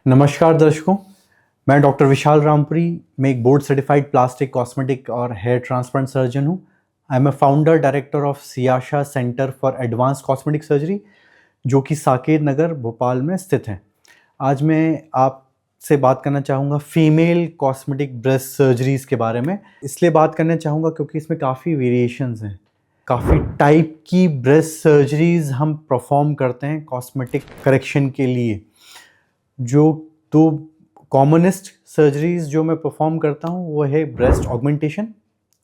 नमस्कार दर्शकों, मैं डॉक्टर विशाल रामपुरी। मैं एक बोर्ड सर्टिफाइड प्लास्टिक कॉस्मेटिक और हेयर ट्रांसप्लांट सर्जन हूँ। I am a founder director of Siyasha centre for advance cosmetic surgery, जो कि साकेत नगर भोपाल में स्थित है। आज मैं आपसे बात करना चाहूँगा फीमेल कॉस्मेटिक ब्रेस्ट सर्जरीज़ के बारे में। इसलिए बात करना चाहूँगा क्योंकि इसमें काफ़ी वेरिएशंस हैं, काफ़ी टाइप की ब्रेस्ट सर्जरीज़ हम परफॉर्म करते हैं कॉस्मेटिक करेक्शन के लिए। जो दो कॉमनेस्ट सर्जरीज जो मैं परफॉर्म करता हूँ वो है ब्रेस्ट ऑगमेंटेशन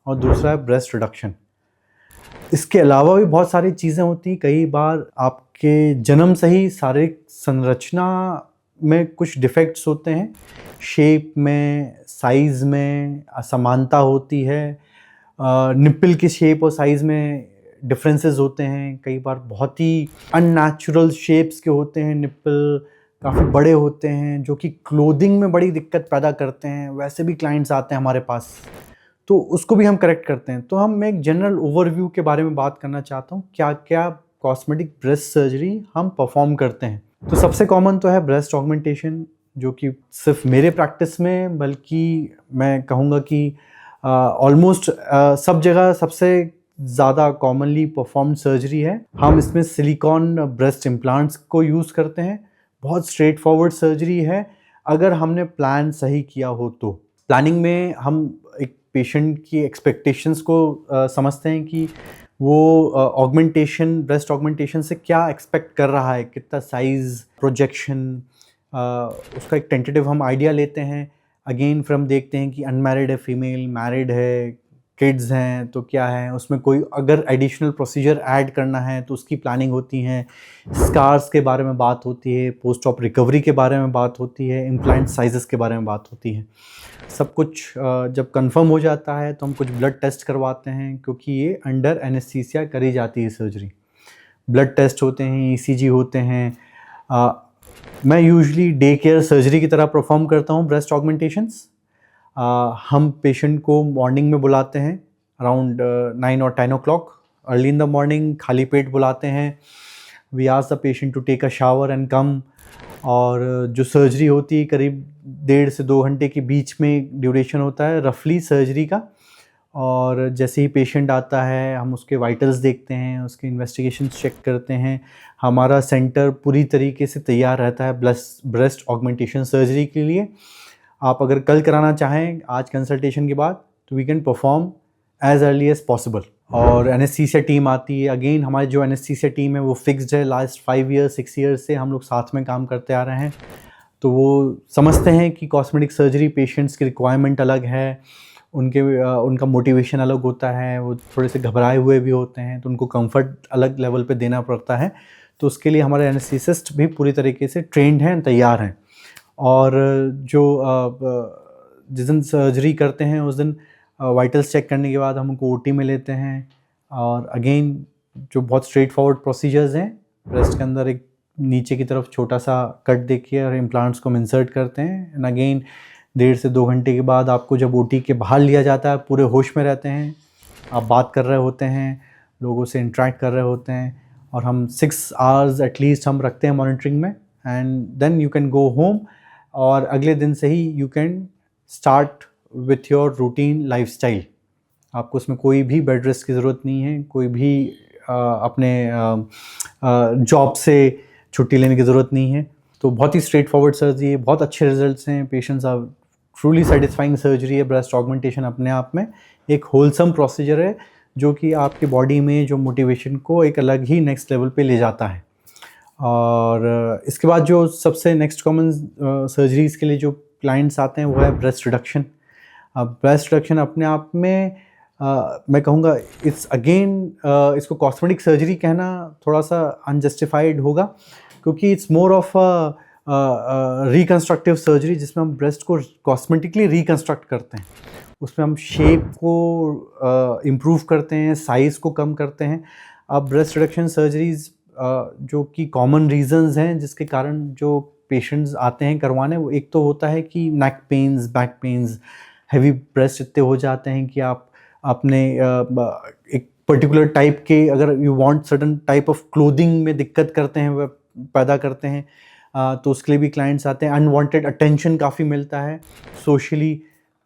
और दूसरा है ब्रेस्ट रिडक्शन। इसके अलावा भी बहुत सारी चीज़ें होती हैं। कई बार आपके जन्म से ही शारीरिक संरचना में कुछ डिफेक्ट्स होते हैं, शेप में, साइज़ में असमानता होती है, निप्पल के शेप और साइज़ में डिफरेंसेस होते हैं। कई बार बहुत ही अननेचुरल शेप्स के होते हैं निप्पल, काफ़ी बड़े होते हैं जो कि क्लोथिंग में बड़ी दिक्कत पैदा करते हैं। वैसे भी क्लाइंट्स आते हैं हमारे पास, तो उसको भी हम करेक्ट करते हैं। तो हम एक जनरल ओवरव्यू के बारे में बात करना चाहता हूँ, क्या क्या कॉस्मेटिक ब्रेस्ट सर्जरी हम परफॉर्म करते हैं। तो सबसे कॉमन तो है ब्रेस्ट ऑगमेंटेशन, जो कि सिर्फ मेरे प्रैक्टिस में बल्कि मैं कहूँगा कि ऑलमोस्ट सब जगह सबसे ज़्यादा कॉमनली परफॉर्म्ड सर्जरी है। हम इसमें सिलिकॉन ब्रेस्ट इम्प्लांट्स को यूज़ करते हैं। बहुत स्ट्रेट फॉरवर्ड सर्जरी है अगर हमने प्लान सही किया हो तो। प्लानिंग में हम एक पेशेंट की एक्सपेक्टेशंस को समझते हैं कि वो ऑगमेंटेशन, ब्रेस्ट ऑगमेंटेशन से क्या एक्सपेक्ट कर रहा है, कितना साइज़, प्रोजेक्शन, उसका एक टेंटेटिव हम आइडिया लेते हैं। अगेन फिर हम देखते हैं कि अनमैरिड है फीमेल, मैरिड है, किड्स हैं तो क्या है, उसमें कोई अगर एडिशनल प्रोसीजर ऐड करना है तो उसकी प्लानिंग होती है। स्कार्स के बारे में बात होती है, पोस्ट ऑप रिकवरी के बारे में बात होती है, इम्प्लांट साइजेस के बारे में बात होती है। सब कुछ जब कंफर्म हो जाता है तो हम कुछ ब्लड टेस्ट करवाते हैं, क्योंकि ये अंडर एनेस्थीसिया करी जाती है सर्जरी। ब्लड टेस्ट होते हैं, ईसीजी होते हैं। मैं यूजुअली डे केयर सर्जरी की तरह परफॉर्म करता हूँ ब्रेस्ट ऑगमेंटेशंस। हम पेशेंट को मॉर्निंग में बुलाते हैं अराउंड 9 और 10 o'clock early in the morning. खाली पेट बुलाते हैं। We ask the patient to take a shower and come. और जो सर्जरी होती है करीब 1.5 से 2 घंटे के बीच में ड्यूरेशन होता है रफली सर्जरी का। और जैसे ही पेशेंट आता है हम उसके वाइटल्स देखते हैं, उसके इन्वेस्टिगेशंस चेक करते हैं। हमारा सेंटर पूरी तरीके से तैयार रहता है ब्रेस्ट ऑगमेंटेशन सर्जरी के लिए। आप अगर कल कराना चाहें आज कंसल्टेशन के बाद तो we can perform as early as possible. और एनेस्थीसिया टीम आती है। अगेन हमारी जो एनेस्थीसिया टीम है वो फिक्स्ड है। लास्ट 5 ईयर्स 6 ईयर्स से हम लोग साथ में काम करते आ रहे हैं। तो वो समझते हैं कि कॉस्मेटिक सर्जरी पेशेंट्स की रिक्वायरमेंट अलग है, उनका मोटिवेशन अलग होता है, वो थोड़े से घबराए हुए भी होते हैं, तो उनको कंफर्ट अलग लेवल पे देना पड़ता है। तो उसके लिए हमारे एनेस्थीसिस्ट भी पूरी तरीके से ट्रेंड हैं, तैयार हैं। और जो जिस दिन सर्जरी करते हैं उस दिन वाइटल्स चेक करने के बाद हम उनको ओटी में लेते हैं। और अगेन जो बहुत स्ट्रेट फॉरवर्ड प्रोसीजर्स हैं, ब्रेस्ट के अंदर एक नीचे की तरफ छोटा सा कट देखिए और इम्प्लांट्स को हम इंसर्ट करते हैं। एंड अगेन 1.5 से 2 घंटे के बाद आपको जब ओटी के बाहर लिया जाता है, पूरे होश में रहते हैं, आप बात कर रहे होते हैं, लोगों से इंटरेक्ट कर रहे होते हैं। और हम 6 आवर्स एटलीस्ट हम रखते हैं मॉनिटरिंग में। And then you can go home. और अगले दिन से ही you can start with your routine lifestyle. आपको उसमें कोई भी बेड रेस्ट की ज़रूरत नहीं है, कोई भी अपने जॉब से छुट्टी लेने की ज़रूरत नहीं है। तो बहुत ही स्ट्रेट फॉरवर्ड सर्जरी है, बहुत अच्छे रिजल्ट्स हैं, patients are truly satisfying surgery है। ब्रेस्ट ऑगमेंटेशन अपने आप में एक होलसम प्रोसीजर है जो कि आपकी बॉडी में जो मोटिवेशन को एक अलग ही नेक्स्ट लेवल पे ले जाता है। और इसके बाद जो सबसे नेक्स्ट कॉमन सर्जरीज़ के लिए जो क्लाइंट्स आते हैं वो है ब्रेस्ट रिडक्शन। अब ब्रेस्ट रिडक्शन अपने आप में मैं कहूँगा इट्स अगेन इसको कॉस्मेटिक सर्जरी कहना थोड़ा सा अनजस्टिफाइड होगा, क्योंकि it's more of reconstructive surgery जिसमें हम ब्रेस्ट को कॉस्मेटिकली रिकन्स्ट्रक्ट करते हैं। उसमें हम शेप को इम्प्रूव करते हैं, साइज़ को कम करते हैं। अब ब्रेस्ट रिडक्शन सर्जरीज़ जो कि कॉमन रीजंस हैं जिसके कारण जो पेशेंट्स आते हैं करवाने, वो एक तो होता है कि neck pains, back pains, heavy breast इतने हो जाते हैं कि आप अपने एक पर्टिकुलर टाइप के, अगर you want certain type of clothing में दिक्कत करते हैं, वह पैदा करते हैं। तो उसके लिए भी क्लाइंट्स आते हैं। अनवांटेड अटेंशन काफ़ी मिलता है सोशली,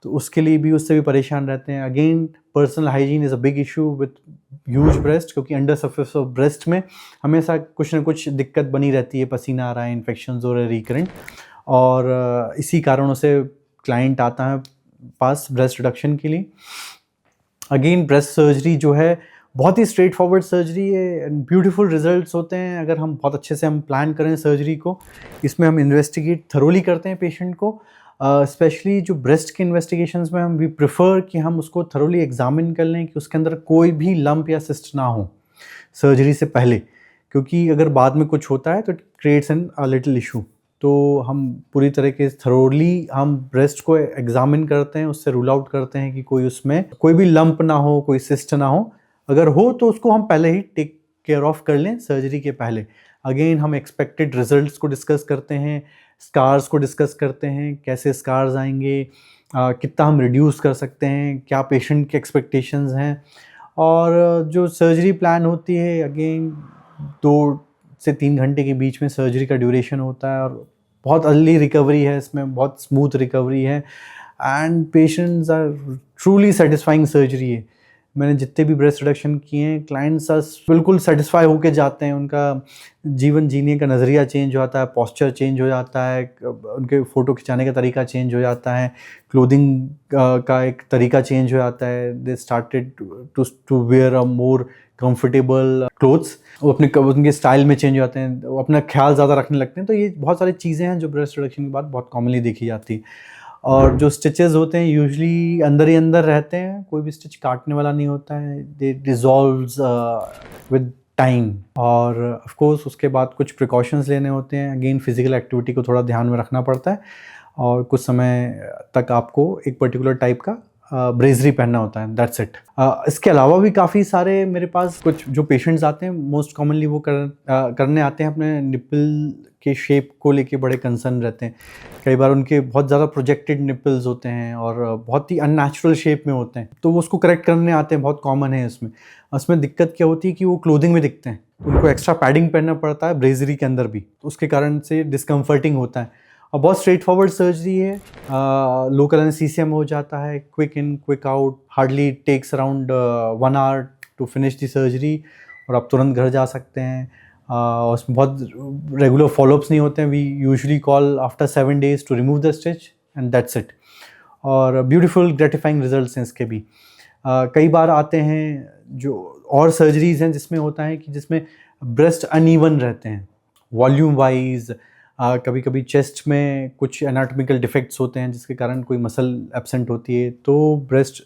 तो उसके लिए भी, उससे भी परेशान रहते हैं। Again personal hygiene is a big issue with huge breast, क्योंकि अंडर सरफेस ऑफ ब्रेस्ट में हमेशा कुछ ना कुछ दिक्कत बनी रहती है, पसीना आ रहा है, इन्फेक्शंस हो रहे हैं रिकरेंट, और इसी कारणों से क्लाइंट आता है पास ब्रेस्ट रिडक्शन के लिए। अगेन ब्रेस्ट सर्जरी जो है बहुत ही स्ट्रेट फॉरवर्ड सर्जरी है, ब्यूटीफुल रिजल्ट्स होते हैं अगर हम बहुत अच्छे से हम प्लान करें सर्जरी को। इसमें हम इन्वेस्टिगेट थरोली करते हैं पेशेंट को, स्पेशली जो ब्रेस्ट के इन्वेस्टिगेशंस में हम वी प्रेफर कि हम उसको थरोली एग्जामिन कर लें कि उसके अंदर कोई भी लंप या सिस्ट ना हो सर्जरी से पहले, क्योंकि अगर बाद में कुछ होता है तो it creates an a little issue. तो हम पूरी तरह के थरोली हम ब्रेस्ट को एग्जामिन करते हैं, उससे रूल आउट करते हैं कि कोई उसमें कोई भी लंप ना हो, कोई सिस्ट ना हो। अगर हो तो उसको हम पहले ही टेक केयर ऑफ कर लें सर्जरी के पहले। अगेन हम एक्सपेक्टेड रिजल्ट्स को डिस्कस करते हैं, स्कार्स को डिस्कस करते हैं, कैसे स्कार्स आएंगे, कितना हम रिड्यूस कर सकते हैं, क्या पेशेंट के एक्सपेक्टेशंस हैं। और जो सर्जरी प्लान होती है अगेन 2 से 3 घंटे के बीच में सर्जरी का ड्यूरेशन होता है, और बहुत अर्ली रिकवरी है इसमें, बहुत स्मूथ रिकवरी है, and patients are truly satisfying surgery है। मैंने जितने भी ब्रेस्ट रिडक्शन किए हैं क्लाइंट्स बिल्कुल सेटिस्फाई होके जाते हैं, उनका जीवन जीने का नज़रिया चेंज हो जाता है, पोस्चर चेंज हो जाता है, उनके फ़ोटो खिंचाने का तरीका चेंज हो जाता है, क्लोथिंग का एक तरीका चेंज हो जाता है। They started to wear a more comfortable clothes, वो उनके स्टाइल में चेंज हो जाते हैं, वो अपना ख्याल ज़्यादा रखने लगते हैं। तो ये बहुत सारी चीज़ें हैं जो ब्रेस्ट रिडक्शन के बाद बहुत कॉमनली देखी जाती है। और जो स्टिचेस होते हैं यूजुअली अंदर ही अंदर रहते हैं, कोई भी स्टिच काटने वाला नहीं होता है, दे डिज़ोल्व्स विद टाइम। और ऑफ कोर्स उसके बाद कुछ प्रिकॉशंस लेने होते हैं। अगेन फिजिकल एक्टिविटी को थोड़ा ध्यान में रखना पड़ता है, और कुछ समय तक आपको एक पर्टिकुलर टाइप का ब्रेजरी पहनना होता है, दैट्स इट। इसके अलावा भी काफ़ी सारे मेरे पास कुछ जो पेशेंट्स आते हैं, मोस्ट कॉमनली वो करने आते हैं अपने निपल के शेप को लेके बड़े कंसर्न रहते हैं। कई बार उनके बहुत ज़्यादा प्रोजेक्टेड निपल्स होते हैं और बहुत ही अननेचुरल शेप में होते हैं, तो वो उसको करेक्ट करने आते हैं, बहुत कॉमन है इसमें। उसमें दिक्कत क्या होती है कि वो क्लोथिंग में दिखते हैं, तो उनको एक्स्ट्रा पैडिंग पहनना पड़ता है ब्रेजरी के अंदर भी, तो उसके कारण से डिस्कम्फर्टिंग होता है। और बहुत स्ट्रेट फॉरवर्ड सर्जरी है, लोकल एनेस्थीसिया में हो जाता है, quick in quick out, hardly takes around 1 hour to finish the surgery, और आप तुरंत घर जा सकते हैं। उसमें बहुत रेगुलर फॉलोअप्स नहीं होते हैं। We usually call after 7 days to remove the stitch and that's it. और ब्यूटीफुल ग्रेटिफाइंग रिजल्ट्स हैं इसके भी। कई बार आते हैं जो और सर्जरीज़ हैं जिसमें होता है कि जिसमें ब्रेस्ट अनइवन रहते हैं वॉल्यूम वाइज, कभी कभी चेस्ट में कुछ एनाटॉमिकल डिफेक्ट्स होते हैं जिसके कारण कोई मसल एब्सेंट होती है, तो ब्रेस्ट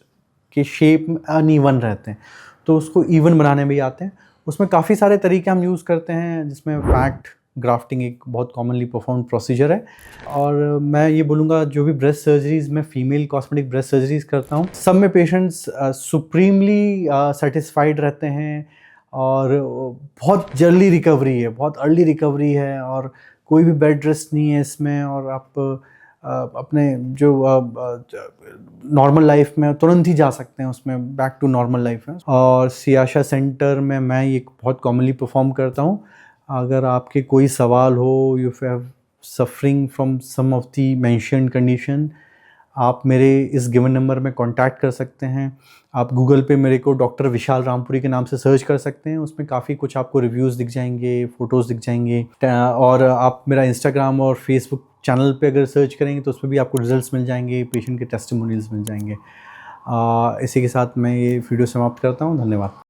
के शेप अनइवन रहते हैं, तो उसको इवन बनाने में भी आते हैं। उसमें काफ़ी सारे तरीके हम यूज़ करते हैं, जिसमें फैट ग्राफ्टिंग एक बहुत कॉमनली परफॉर्म प्रोसीजर है। और मैं ये बोलूँगा जो भी ब्रेस्ट सर्जरीज़ में फीमेल कॉस्मेटिक ब्रेस्ट सर्जरीज़ करता हूँ, सब में पेशेंट्स सुप्रीमली सेटिस्फाइड रहते हैं, और बहुत जल्दी रिकवरी है, बहुत अर्ली रिकवरी है, और कोई भी बेड रेस्ट नहीं है इसमें, और आप अपने जो नॉर्मल लाइफ में तुरंत ही जा सकते हैं, उसमें बैक टू नॉर्मल लाइफ है। और सियाशा सेंटर में मैं ये बहुत कॉमनली परफॉर्म करता हूँ। अगर आपके कोई सवाल हो, you have suffering from some of the mentioned condition, आप मेरे इस गिवन नंबर में कांटेक्ट कर सकते हैं। आप गूगल पे मेरे को डॉक्टर विशाल रामपुरी के नाम से सर्च कर सकते हैं, उसमें काफ़ी कुछ आपको रिव्यूज़ दिख जाएंगे, फ़ोटोज़ दिख जाएंगे। और आप मेरा इंस्टाग्राम और फेसबुक चैनल पे अगर सर्च करेंगे तो उसमें भी आपको रिजल्ट्स मिल जाएंगे, पेशेंट के टेस्टिमोनियल्स मिल जाएंगे। इसी के साथ मैं ये वीडियो समाप्त करता हूँ। धन्यवाद।